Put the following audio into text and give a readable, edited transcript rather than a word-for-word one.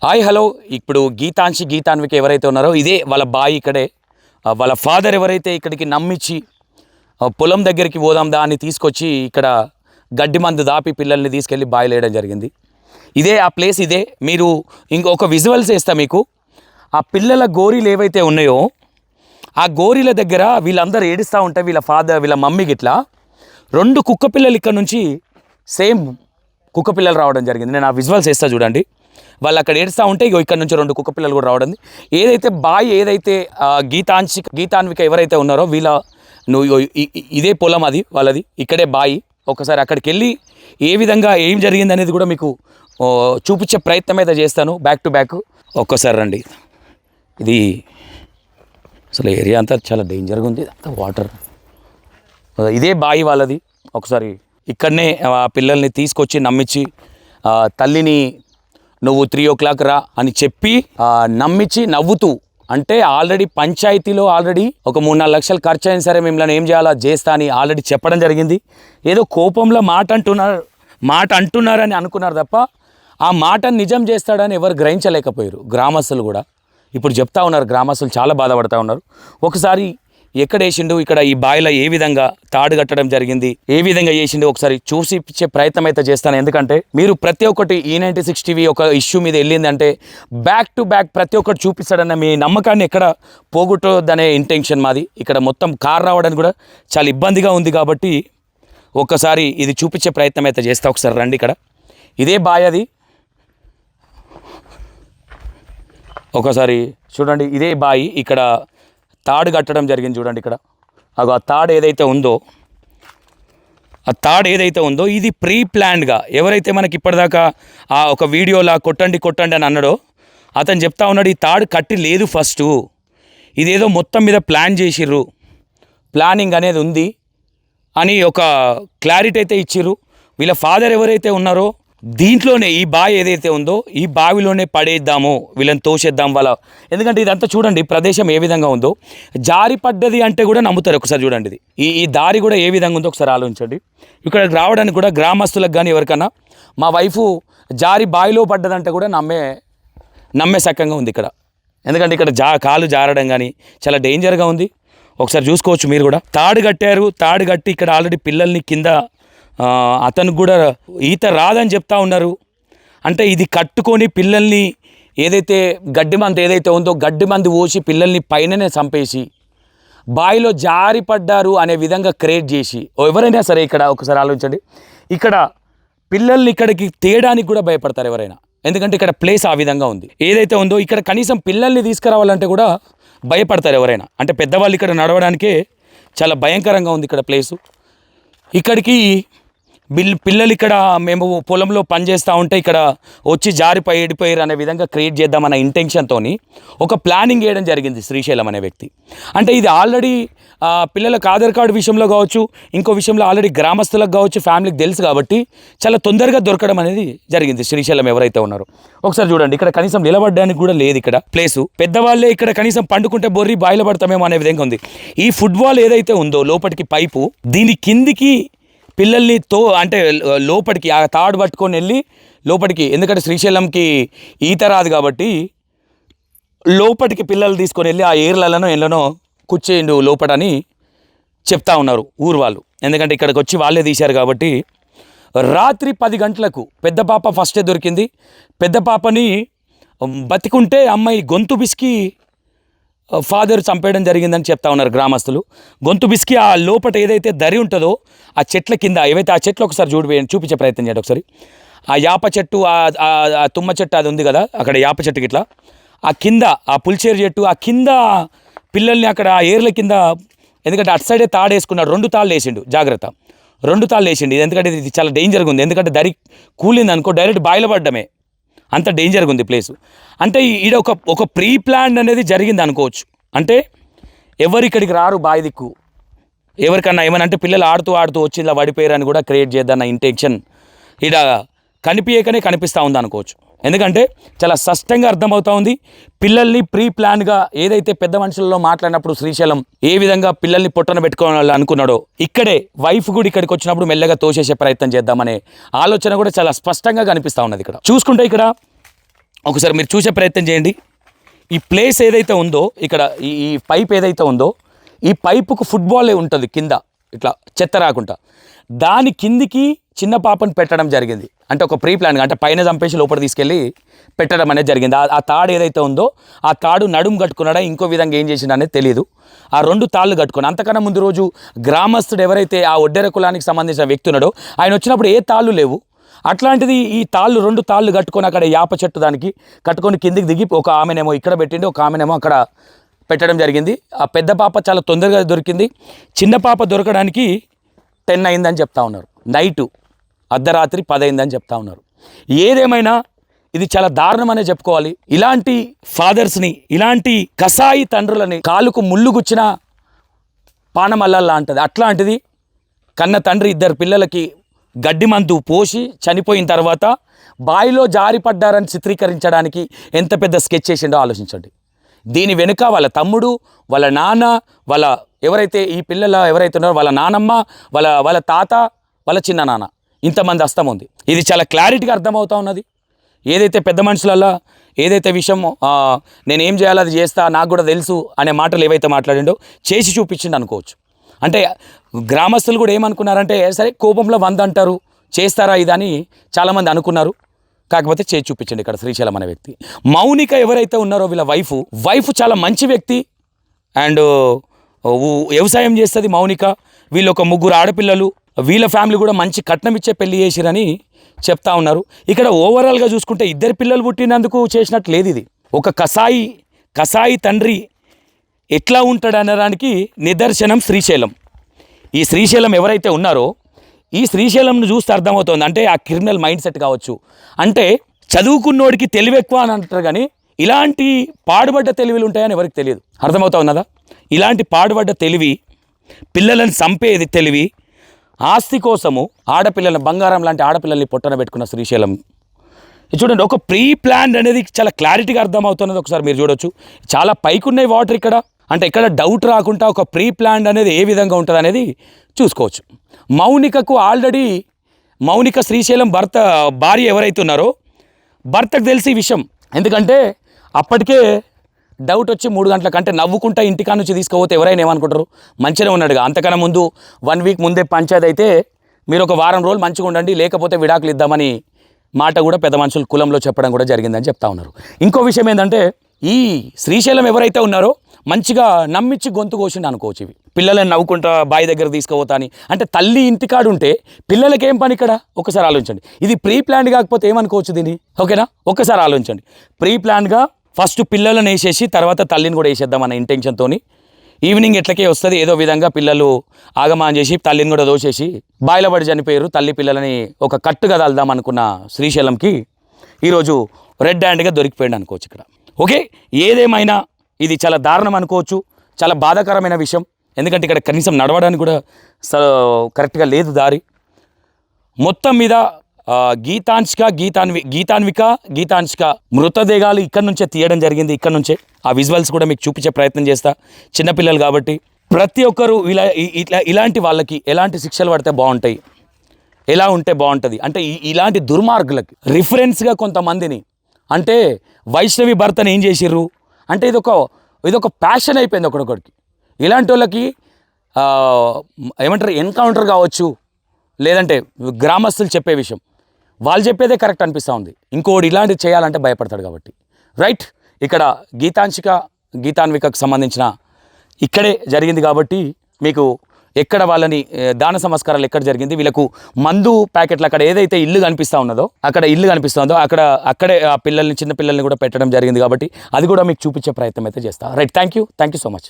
Hi hello. ఇప్పుడు గీతాన్విక ఎవరైతే ఉన్నారో ఇదే వాళ్ళ బాయ్. ఇక్కడే వాళ్ళ ఫాదర్ ఎవరైతే ఇక్కడికి నమ్మించి పొలం దగ్గరికి పోదాం దాన్ని తీసుకొచ్చి ఇక్కడ గడ్డి మందు దాపి పిల్లల్ని తీసుకెళ్ళి బాయ్ వేయడం జరిగింది. ఇదే ఆ ప్లేస్. ఇదే మీరు ఇంకొక విజువల్స్ వేస్తా మీకు. ఆ పిల్లల గోరీలు ఏవైతే ఉన్నాయో ఆ గోరీల దగ్గర వీళ్ళందరూ ఏడుస్తూ ఉంటే వీళ్ళ ఫాదర్ వీళ్ళ మమ్మీ గిట్లా 2 కుక్క పిల్లలు ఇక్కడ నుంచి సేమ్ కుక్క పిల్లలు రావడం జరిగింది. నేను ఆ విజువల్స్ వేస్తా చూడండి. వాళ్ళు అక్కడ ఏడుస్తూ ఉంటే ఇక్కడ నుంచి 2 కుక్క పిల్లలు కూడా రావడం. ఏదైతే బాయ్ ఏదైతే గీతాన్విక ఎవరైతే ఉన్నారో వీళ్ళ ఇదే పొలం అది వాళ్ళది, ఇక్కడే బాయ్. ఒకసారి అక్కడికి వెళ్ళి ఏ విధంగా ఏం జరిగింది అనేది కూడా మీకు చూపించే ప్రయత్నం అయితే చేస్తాను బ్యాక్ టు బ్యాక్. ఒక్కసారి రండి. ఇది అసలు ఏరియా అంతా చాలా డేంజర్గా ఉంది, అంతా వాటర్. ఇదే బాయ్ వాళ్ళది. ఒకసారి ఇక్కడనే ఆ పిల్లల్ని తీసుకొచ్చి నమ్మించి తల్లిని నువ్వు 3 o'clock రా అని చెప్పి నమ్మించి నవ్వుతూ, అంటే ఆల్రెడీ పంచాయతీలో ఆల్రెడీ ఒక 3-4 లక్షలు ఖర్చు అయినా సరే మిమ్మల్ని ఏం చేయాలో చేస్తా అని ఆల్రెడీ చెప్పడం జరిగింది. ఏదో కోపంలో మాట అంటున్నారని అనుకున్నారు తప్ప ఆ మాటను నిజం చేస్తాడని ఎవరు గ్రహించలేకపోయారు. గ్రామస్తులు కూడా ఇప్పుడు చెప్తా ఉన్నారు, గ్రామస్తులు చాలా బాధపడతా ఉన్నారు. ఒకసారి ఎక్కడ వేసిండు, ఇక్కడ ఈ బావిలో ఏ విధంగా తాడు కట్టడం జరిగింది, ఏ విధంగా చేసిండు ఒకసారి చూసిచ్చే ప్రయత్నం అయితే చేస్తాను. ఎందుకంటే మీరు ప్రతి ఒక్కటి E96 టీవీ ఒక ఇష్యూ మీద వెళ్ళిందంటే బ్యాక్ టు బ్యాక్ ప్రతి ఒక్కటి చూపిస్తాడన్న మీ నమ్మకాన్ని ఎక్కడ పోగొట్టదనే ఇంటెన్షన్ మాది. ఇక్కడ మొత్తం కార్ రావడానికి కూడా చాలా ఇబ్బందిగా ఉంది కాబట్టి ఒక్కసారి ఇది చూపించే ప్రయత్నం అయితే చేస్తా. ఒకసారి రండి. ఇక్కడ ఇదే బాయ్ అది. ఒకసారి చూడండి, ఇదే బాయి. ఇక్కడ తాడు కట్టడం జరిగింది చూడండి. ఇక్కడ ఆ తాడు ఏదైతే ఉందో ఇది ప్రీ ప్లాన్డ్గా ఎవరైతే మనకి ఇప్పటిదాకా ఒక వీడియోలా కొట్టండి అని అన్నాడో అతను చెప్తా ఉన్నాడు, ఈ తాడు కట్టి లేదు ఫస్ట్, ఇదేదో మొత్తం మీద ప్లాన్ చేసిర్రు, ప్లానింగ్ అనేది ఉంది అని ఒక క్లారిటీ అయితే ఇచ్చిర్రు. వీళ్ళ ఫాదర్ ఎవరైతే ఉన్నారో దీంట్లోనే ఈ బావి ఏదైతే ఉందో ఈ బావిలోనే పడేద్దాము, వీళ్ళని తోసేద్దాం వాళ్ళ. ఎందుకంటే ఇదంతా చూడండి ప్రదేశం ఏ విధంగా ఉందో, జారి పడ్డది అంటే కూడా నమ్ముతారు. ఒకసారి చూడండి ఇది ఈ దారి కూడా ఏ విధంగా ఉందో ఒకసారి ఆలోచించండి. ఇక్కడ రావడానికి కూడా గ్రామస్తులకు కానీ ఎవరికన్నా మా వైఫ్ జారి బావిలో పడ్డదంటే కూడా నమ్మే సక్కంగా ఉంది ఇక్కడ. ఎందుకంటే ఇక్కడ కాలు జారడం కానీ చాలా డేంజర్గా ఉంది. ఒకసారి చూసుకోవచ్చు మీరు కూడా. తాడు కట్టి ఇక్కడ ఆల్రెడీ పిల్లల్ని కింద అతను కూడా ఈత రాదని చెప్తా ఉన్నారు. అంటే ఇది కట్టుకొని పిల్లల్ని ఏదైతే గడ్డి మందు ఏదైతే ఉందో గడ్డి మందు పోసి పిల్లల్ని పైననే చంపేసి బావిలో జారి పడ్డారు అనే విధంగా క్రియేట్ చేసి ఎవరైనా సరే ఇక్కడ ఒకసారి ఆలోచించండి. ఇక్కడ పిల్లల్ని ఇక్కడికి తేయడానికి కూడా భయపడతారు ఎవరైనా. ఎందుకంటే ఇక్కడ ప్లేస్ ఆ విధంగా ఉంది ఏదైతే ఉందో. ఇక్కడ కనీసం పిల్లల్ని తీసుకురావాలంటే కూడా భయపడతారు ఎవరైనా. అంటే పెద్దవాళ్ళు ఇక్కడ నడవడానికే చాలా భయంకరంగా ఉంది ఇక్కడ ప్లేసు. ఇక్కడికి పిల్లలు ఇక్కడ మేము పొలంలో పనిచేస్తూ ఉంటే ఇక్కడ వచ్చి జారిపోయి ఏడిపోయారు అనే విధంగా క్రియేట్ చేద్దామన్న ఇంటెన్షన్తో ఒక ప్లానింగ్ చేయడం జరిగింది శ్రీశైలం అనే వ్యక్తి. అంటే ఇది ఆల్రెడీ పిల్లలకు ఆధార్ కార్డు విషయంలో కావచ్చు, ఇంకో విషయంలో ఆల్రెడీ గ్రామస్తులకు కావచ్చు, ఫ్యామిలీకి తెలుసు కాబట్టి చాలా తొందరగా దొరకడం అనేది జరిగింది శ్రీశైలం ఎవరైతే ఉన్నారో. ఒకసారి చూడండి, ఇక్కడ కనీసం నిలబడడానికి కూడా లేదు ఇక్కడ ప్లేసు. పెద్దవాళ్ళే ఇక్కడ కనీసం పండుకుంటే బొర్రి బాయిలో పడతామేమో అనే విధంగా ఉంది. ఈ ఫుట్బాల్ ఏదైతే ఉందో లోపలికి పైపు, దీని కిందికి పిల్లల్ని అంటే లోపలికి ఆ తాడు పట్టుకొని వెళ్ళి లోపలికి, ఎందుకంటే శ్రీశైలంకి ఈత రాదు కాబట్టి లోపలికి పిల్లలు తీసుకొని వెళ్ళి ఆ ఏర్లలోనో ఎళ్ళనో కూర్చేయండు లోపడని చెప్తా ఉన్నారు ఊరు వాళ్ళు. ఎందుకంటే ఇక్కడికి వచ్చి వాళ్ళే తీశారు కాబట్టి. రాత్రి 10 గంటలకు పెద్ద పాప ఫస్టే దొరికింది. పెద్ద పాపని బతికుంటే అమ్మాయి గొంతు బిసికి ఫాదర్ చంపేయడం జరిగిందని చెప్తా ఉన్నారు గ్రామస్తులు. గొంతు బిసికి ఆ లోపట ఏదైతే దరి ఉంటుందో ఆ చెట్ల కింద ఏవైతే ఆ చెట్లు ఒకసారి చూపించే ప్రయత్నం చేయండి ఒకసారి. ఆ యాప చెట్టు ఆ తుమ్మ చెట్టు అది ఉంది కదా, అక్కడ యాప చెట్టుకి ఇట్లా ఆ కింద ఆ పులిచేరు చెట్టు ఆ కింద పిల్లల్ని అక్కడ ఆ ఏర్ల కింద, ఎందుకంటే అటు సైడే తాడు వేసుకున్నాడు. 2 తాళ్ళు వేసిండు, జాగ్రత్త 2 తాళ్ళు వేసిండు. ఎందుకంటే ఇది చాలా డేంజర్గా ఉంది. ఎందుకంటే దరి కూలింది అనుకో డైరెక్ట్ బాయిలో పడ్డమే, అంత డేంజర్గా ఉంది ప్లేసు. అంటే ఈడ ఒక ప్రీ ప్లాన్ అనేది జరిగింది అనుకోవచ్చు. అంటే ఎవరు ఇక్కడికి రారు బావి దిక్కు. ఎవరికన్నా ఏమన్నా అంటే పిల్లలు ఆడుతూ వచ్చి ఇలా పడిపోయారని కూడా క్రియేట్ చేద్దన్న ఇంటెన్షన్ ఈడ కనిపిస్తూ ఉంది అనుకోవచ్చు. ఎందుకంటే చాలా స్పష్టంగా అర్థమవుతా ఉంది. పిల్లల్ని ప్రీ ప్లాన్గా ఏదైతే పెద్ద మనుషులలో మాట్లాడినప్పుడు శ్రీశైలం ఏ విధంగా పిల్లల్ని పొట్టన పెట్టుకోవాలని అనుకున్నాడో ఇక్కడే వైఫ్ కూడా ఇక్కడికి వచ్చినప్పుడు మెల్లగా తోసేసే ప్రయత్నం చేద్దామనే ఆలోచన కూడా చాలా స్పష్టంగా కనిపిస్తూ ఉన్నది. ఇక్కడ చూసుకుంటే ఇక్కడ ఒకసారి మీరు చూసే ప్రయత్నం చేయండి. ఈ ప్లేస్ ఏదైతే ఉందో ఇక్కడ ఈ పైప్ ఏదైతే ఉందో ఈ పైపుకు ఫుట్బాల్ ఉంటుంది కింద ఇట్లా చెత్త రాకుండా, దాని కిందికి చిన్న పాపను పెట్టడం జరిగింది. అంటే ఒక ప్రీ ప్లాన్గా, అంటే పైన చంపేసి లోపల తీసుకెళ్ళి పెట్టడం అనేది జరిగింది. ఆ తాడు ఏదైతే ఉందో ఆ తాడు నడుము కట్టుకున్నాడా ఇంకో విధంగా ఏం చేసిండు అనేది తెలియదు. ఆ 2 తాళ్ళు కట్టుకుని, అంతకన్నా ముందు రోజు గ్రామస్తుడు ఎవరైతే ఆ ఒడ్డెర కులానికి సంబంధించిన వ్యక్తి ఉన్నాడో ఆయన వచ్చినప్పుడు ఏ తాళ్ళు లేవు. అట్లాంటిది ఈ తాళ్ళు 2 తాళ్ళు కట్టుకొని అక్కడ యాప చెట్టు దానికి కట్టుకొని కిందికి దిగి ఒక ఆమెనేమో ఇక్కడ పెట్టిండి, ఒక ఆమెనేమో అక్కడ పెట్టడం జరిగింది. ఆ పెద్ద పాప చాలా తొందరగా దొరికింది. చిన్న పాప దొరకడానికి 10 అయిందని చెప్తా ఉన్నారు. నైటు అర్ధరాత్రి 10 అయిందని చెప్తా ఉన్నారు. ఏదేమైనా ఇది చాలా దారుణమనే చెప్పుకోవాలి. ఇలాంటి ఫాదర్స్ని, ఇలాంటి కసాయి తండ్రులని కాలుకు ముళ్ళు గుచ్చిన పానమల్లల్లా అంటది. అట్లాంటిది కన్న తండ్రి 2 పిల్లలకి గడ్డి మందు పోసి చనిపోయిన తర్వాత బావిలో జారిపడ్డారని చిత్రీకరించడానికి ఎంత పెద్ద స్కెచ్ చేసిండో ఆలోచించండి. దీని వెనుక వాళ్ళ తమ్ముడు, వాళ్ళ నాన్న, వాళ్ళ ఎవరైతే ఈ పిల్లల ఎవరైతే ఉన్నారో వాళ్ళ నానమ్మ, వాళ్ళ తాత, వాళ్ళ చిన్న నాన్న, ఇంతమంది హస్తం ఉంది. ఇది చాలా క్లారిటీగా అర్థమవుతా ఉన్నది. ఏదైతే పెద్ద మనుషులల్లా ఏదైతే విషయం నేనేం చేయాలో అది చేస్తా, నాకు కూడా తెలుసు అనే మాటలు ఏవైతే మాట్లాడిండో చేసి చూపించిండు అనుకోవచ్చు. అంటే గ్రామస్తులు కూడా ఏమనుకున్నారంటే సరే కోపంలో 100 అంటారు, చేస్తారా ఇదని చాలామంది అనుకున్నారు. కాకపోతే చేసి చూపించండి ఇక్కడ శ్రీశైలం అనే వ్యక్తి. మౌనిక ఎవరైతే ఉన్నారో వీళ్ళ వైఫ్ చాలా మంచి వ్యక్తి అండ్ వ్యవసాయం చేస్తుంది మౌనిక. వీళ్ళు ఒక 3 ఆడపిల్లలు, వీళ్ళ ఫ్యామిలీ కూడా మంచి కట్నం ఇచ్చే పెళ్లి చేసిరని చెప్తా ఉన్నారు. ఇక్కడ ఓవరాల్గా చూసుకుంటే 2 పిల్లలు పుట్టినందుకు చేసినట్టు లేదు. ఇది ఒక కసాయి తండ్రి ఎట్లా ఉంటాడు అనడానికి నిదర్శనం శ్రీశైలం. ఈ శ్రీశైలం ఎవరైతే ఉన్నారో ఈ శ్రీశైలంను చూస్తే అర్థమవుతుంది. అంటే ఆ క్రిమినల్ మైండ్ సెట్ కావచ్చు. అంటే చదువుకున్నోడికి తెలివి ఎక్కువ అని అంటారు, కానీ ఇలాంటి పాడుబడ్డ తెలివిలు ఉంటాయని ఎవరికి తెలియదు. అర్థమవుతా ఉన్నదా? ఇలాంటి పాడుబడ్డ తెలివి, పిల్లలను చంపేది తెలివి, ఆస్తి కోసము ఆడపిల్లలను, బంగారం లాంటి ఆడపిల్లల్ని పొట్టన పెట్టుకున్న శ్రీశైలం. చూడండి, ఒక ప్రీ ప్లాన్ అనేది చాలా క్లారిటీగా అర్థమవుతున్నది. ఒకసారి మీరు చూడొచ్చు, చాలా పైకున్నాయి వాటర్ ఇక్కడ. అంటే ఇక్కడ డౌట్ రాకుండా ఒక ప్రీ ప్లాన్ అనేది ఏ విధంగా ఉంటుంది అనేది చూసుకోవచ్చు. మౌనికకు ఆల్రెడీ శ్రీశైలం భార్య ఎవరైతే ఉన్నారో భర్తకు తెలిసి విషయం. ఎందుకంటే అప్పటికే డౌట్ వచ్చి 3 గంటల కంటే నవ్వుకుంటా ఇంటికా నుంచి తీసుకుపోతే ఎవరైనా ఏమనుకుంటారు, మంచిగా ఉన్నాడుగా. అంతకన్నా ముందు 1 వీక్ ముందే పంచాయతీ అయితే మీరు ఒక వారం రోజులు మంచిగా ఉండండి, లేకపోతే విడాకులు ఇద్దామని మాట కూడా పెద్ద మనుషులు కులంలో చెప్పడం కూడా జరిగిందని చెప్తా ఉన్నారు. ఇంకో విషయం ఏంటంటే ఈ శ్రీశైలం ఎవరైతే ఉన్నారో మంచిగా నమ్మించి గొంతు కోసిండు అనుకోవచ్చు. ఇవి పిల్లలను నవ్వుకుంటా బావి దగ్గర తీసుకుపోతా అని. అంటే తల్లి ఇంటికాడు ఉంటే పిల్లలకి ఏం పని ఇక్కడ? ఒకసారి ఆలోచించండి. ఇది ప్రీ ప్లాన్డ్ కాకపోతే ఏమనుకోవచ్చు దీన్ని? ఓకేనా? ఒక్కసారి ఆలోచించండి. ప్రీ ప్లాన్గా ఫస్ట్ పిల్లలను వేసేసి తర్వాత తల్లిని కూడా వేసేద్దామన్న ఇంటెన్షన్తో ఈవినింగ్ ఎట్లకే వస్తుంది ఏదో విధంగా పిల్లలు ఆగమాన్ చేసి తల్లిని కూడా దోసేసి బాయిల పడి చనిపోయారు. తల్లి పిల్లలని ఒక కట్టుగా తల్దాం అనుకున్న శ్రీశైలంకి ఈరోజు రెడ్ హ్యాండ్గా దొరికిపోయింది అనుకోవచ్చు ఇక్కడ. ఓకే, ఏదేమైనా ఇది చాలా దారుణం అనుకోవచ్చు, చాలా బాధాకరమైన విషయం. ఎందుకంటే ఇక్కడ కనీసం నడవడానికి కూడా కరెక్ట్గా లేదు దారి. మొత్తం మీద గీతాన్విక మృతదేహాలు ఇక్కడ నుంచే తీయడం జరిగింది. ఇక్కడ నుంచే ఆ విజువల్స్ కూడా మీకు చూపించే ప్రయత్నం చేస్తా. చిన్నపిల్లలు కాబట్టి ప్రతి ఒక్కరూ ఇలాంటి వాళ్ళకి ఎలాంటి శిక్షలు పడితే బాగుంటాయి, ఎలా ఉంటే బాగుంటుంది అంటే ఇలాంటి దుర్మార్గులకి రిఫరెన్స్గా కొంతమందిని, అంటే వైష్ణవి భర్తను ఏం చేసిర్రు అంటే ఇదొక ప్యాషన్ అయిపోయింది ఒకడొకడికి. ఇలాంటి వాళ్ళకి ఏమంటారు ఎన్కౌంటర్ కావచ్చు, లేదంటే గ్రామస్తులు చెప్పే విషయం వాళ్ళు చెప్పేదే కరెక్ట్ అనిపిస్తూ ఉంది. ఇంకోటి ఇలాంటివి చేయాలంటే భయపడతాడు కాబట్టి. రైట్, ఇక్కడ గీతాన్వికకు సంబంధించిన ఇక్కడే జరిగింది కాబట్టి మీకు ఎక్కడ వాళ్ళని దాన సంస్కారాలు ఎక్కడ జరిగింది, వీళ్ళకు మందు ప్యాకెట్లు అక్కడ ఏదైతే ఇల్లు కనిపిస్తూ ఉన్నదో అక్కడే ఆ చిన్న పిల్లల్ని కూడా పెట్టడం జరిగింది కాబట్టి అది కూడా మీకు చూపించే ప్రయత్నం అయితే చేస్తా. Right, thank you so much.